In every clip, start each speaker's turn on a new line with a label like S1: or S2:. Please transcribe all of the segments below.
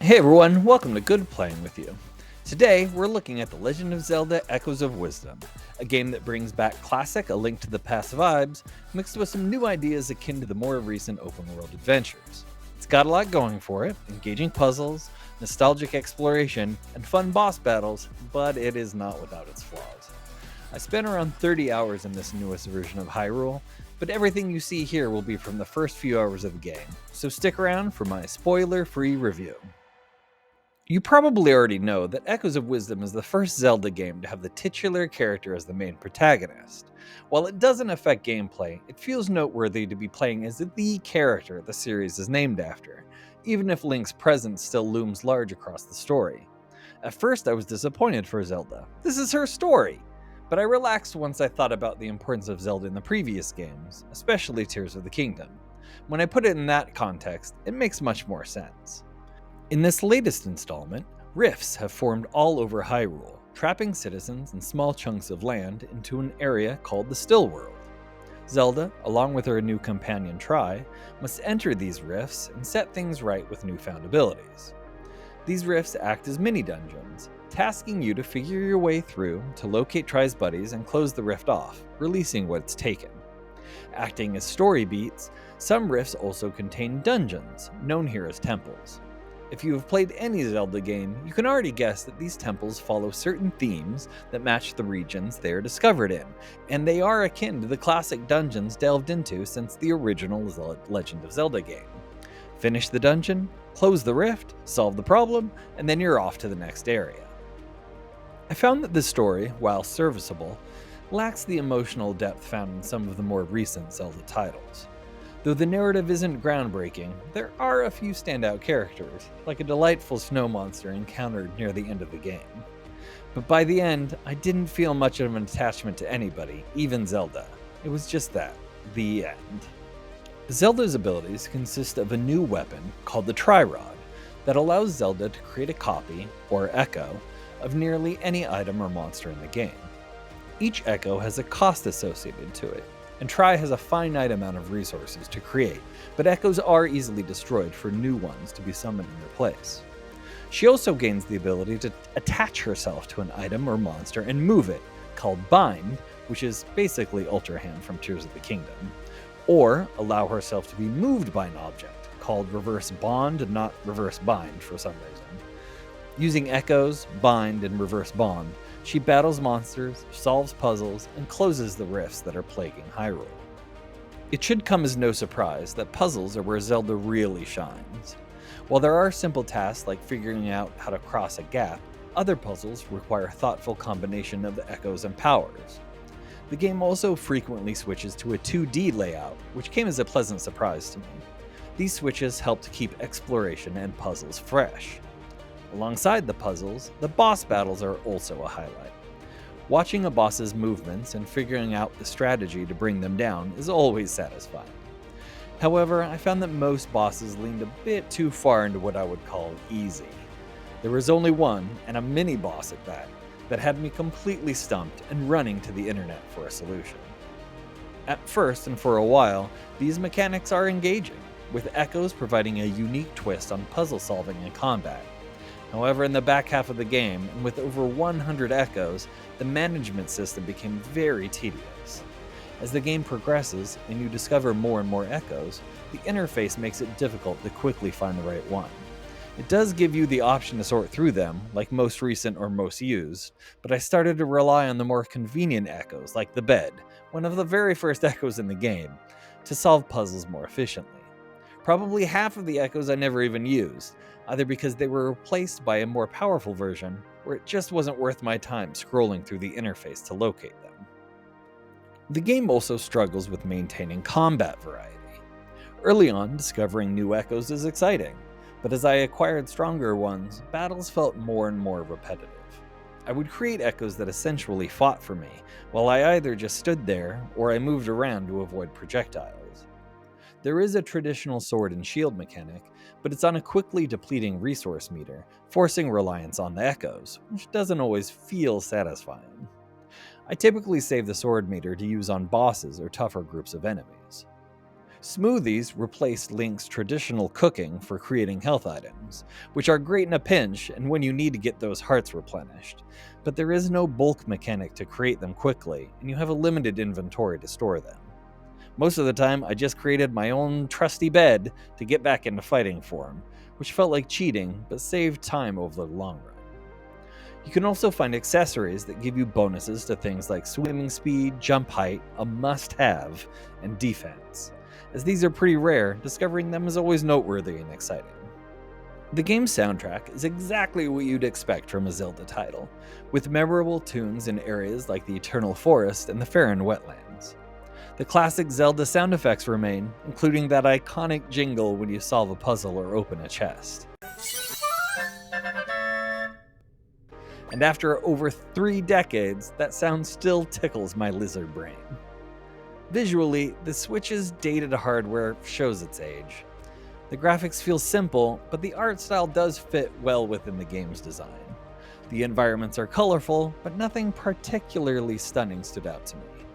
S1: Hey everyone, welcome to Good Playing with You. Today, we're looking at The Legend of Zelda Echoes of Wisdom, a game that brings back classic A Link to the Past vibes, mixed with some new ideas akin to the more recent open world adventures. It's got a lot going for it, engaging puzzles, nostalgic exploration, and fun boss battles, but it is not without its flaws. I spent around 30 hours in this newest version of Hyrule, but everything you see here will be from the first few hours of the game, so stick around for my spoiler-free review. You probably already know that Echoes of Wisdom is the first Zelda game to have the titular character as the main protagonist. While it doesn't affect gameplay, it feels noteworthy to be playing as the character the series is named after, even if Link's presence still looms large across the story. At first, I was disappointed for Zelda. This is her story! But I relaxed once I thought about the importance of Zelda in the previous games, especially Tears of the Kingdom. When I put it in that context, it makes much more sense. In this latest installment, rifts have formed all over Hyrule, trapping citizens in small chunks of land into an area called the Still World. Zelda, along with her new companion Tri, must enter these rifts and set things right with newfound abilities. These rifts act as mini-dungeons, tasking you to figure your way through to locate Tri's buddies and close the rift off, releasing what it's taken. Acting as story beats, some rifts also contain dungeons, known here as temples. If you have played any Zelda game, you can already guess that these temples follow certain themes that match the regions they are discovered in, and they are akin to the classic dungeons delved into since the original Legend of Zelda game. Finish the dungeon, close the rift, solve the problem, and then you're off to the next area. I found that this story, while serviceable, lacks the emotional depth found in some of the more recent Zelda titles. Though the narrative isn't groundbreaking, there are a few standout characters, like a delightful snow monster encountered near the end of the game. But by the end, I didn't feel much of an attachment to anybody, even Zelda. It was just that, the end. Zelda's abilities consist of a new weapon called the Tri-Rod that allows Zelda to create a copy, or echo, of nearly any item or monster in the game. Each echo has a cost associated to it, and Tri has a finite amount of resources to create, but echoes are easily destroyed for new ones to be summoned in their place. She also gains the ability to attach herself to an item or monster and move it, called Bind, which is basically Ultra Hand from Tears of the Kingdom, or allow herself to be moved by an object, called Reverse Bond, not Reverse Bind for some reason. Using echoes, bind, and reverse bond, she battles monsters, solves puzzles, and closes the rifts that are plaguing Hyrule. It should come as no surprise that puzzles are where Zelda really shines. While there are simple tasks like figuring out how to cross a gap, other puzzles require a thoughtful combination of echoes and powers. The game also frequently switches to a 2D layout, which came as a pleasant surprise to me. These switches help to keep exploration and puzzles fresh. Alongside the puzzles, the boss battles are also a highlight. Watching a boss's movements and figuring out the strategy to bring them down is always satisfying. However, I found that most bosses leaned a bit too far into what I would call easy. There was only one, and a mini-boss at that had me completely stumped and running to the internet for a solution. At first and for a while, these mechanics are engaging, with echoes providing a unique twist on puzzle solving and combat. However, in the back half of the game, and with over 100 echoes, the management system became very tedious. As the game progresses and you discover more and more echoes, the interface makes it difficult to quickly find the right one. It does give you the option to sort through them, like most recent or most used, but I started to rely on the more convenient echoes, like the bed, one of the very first echoes in the game, to solve puzzles more efficiently. Probably half of the echoes I never even used, either because they were replaced by a more powerful version, or it just wasn't worth my time scrolling through the interface to locate them. The game also struggles with maintaining combat variety. Early on, discovering new echoes is exciting, but as I acquired stronger ones, battles felt more and more repetitive. I would create echoes that essentially fought for me, while I either just stood there, or I moved around to avoid projectiles. There is a traditional sword and shield mechanic, but it's on a quickly depleting resource meter, forcing reliance on the echoes, which doesn't always feel satisfying. I typically save the sword meter to use on bosses or tougher groups of enemies. Smoothies replaced Link's traditional cooking for creating health items, which are great in a pinch and when you need to get those hearts replenished. But there is no bulk mechanic to create them quickly, and you have a limited inventory to store them. Most of the time, I just created my own trusty bed to get back into fighting form, which felt like cheating, but saved time over the long run. You can also find accessories that give you bonuses to things like swimming speed, jump height, a must-have, and defense. As these are pretty rare, discovering them is always noteworthy and exciting. The game's soundtrack is exactly what you'd expect from a Zelda title, with memorable tunes in areas like the Eternal Forest and the Faron Wetlands. The classic Zelda sound effects remain, including that iconic jingle when you solve a puzzle or open a chest. And after over 3 decades, that sound still tickles my lizard brain. Visually, the Switch's dated hardware shows its age. The graphics feel simple, but the art style does fit well within the game's design. The environments are colorful, but nothing particularly stunning stood out to me.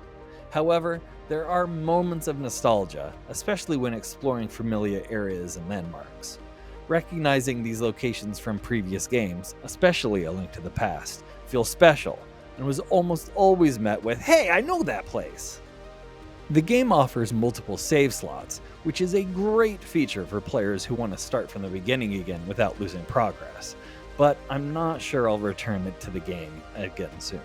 S1: However, there are moments of nostalgia, especially when exploring familiar areas and landmarks. Recognizing these locations from previous games, especially A Link to the Past, feels special, and was almost always met with, "Hey, I know that place!" The game offers multiple save slots, which is a great feature for players who want to start from the beginning again without losing progress, but I'm not sure I'll return it to the game again soon.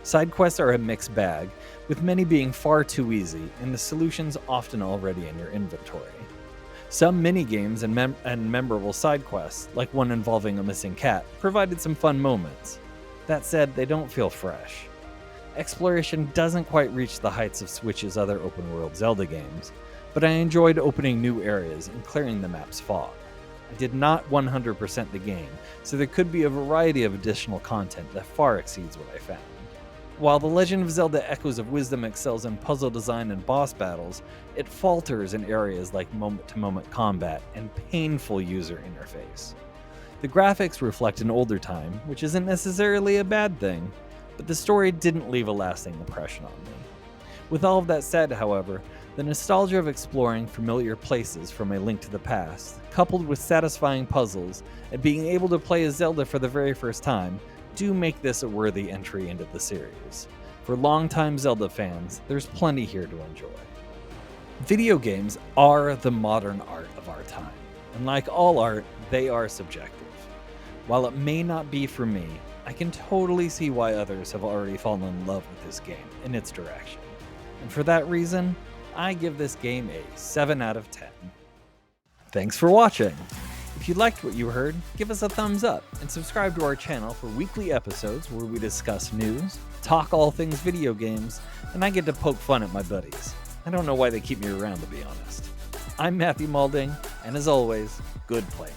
S1: Side quests are a mixed bag, with many being far too easy, and the solutions often already in your inventory. Some minigames and memorable side quests, like one involving a missing cat, provided some fun moments. That said, they don't feel fresh. Exploration doesn't quite reach the heights of Switch's other open-world Zelda games, but I enjoyed opening new areas and clearing the map's fog. I did not 100% the game, so there could be a variety of additional content that far exceeds what I found. While The Legend of Zelda Echoes of Wisdom excels in puzzle design and boss battles, it falters in areas like moment-to-moment combat and painful user interface. The graphics reflect an older time, which isn't necessarily a bad thing, but the story didn't leave a lasting impression on me. With all of that said, however, the nostalgia of exploring familiar places from A Link to the Past, coupled with satisfying puzzles and being able to play as Zelda for the very first time, do make this a worthy entry into the series. For longtime Zelda fans, there's plenty here to enjoy. Video games are the modern art of our time, and like all art, they are subjective. While it may not be for me, I can totally see why others have already fallen in love with this game and its direction. And for that reason, I give this game a 7 out of 10. Thanks for watching! If you liked what you heard, give us a thumbs up and subscribe to our channel for weekly episodes where we discuss news, talk all things video games, and I get to poke fun at my buddies. I don't know why they keep me around, to be honest. I'm Matthew Maulding, and as always, good playing.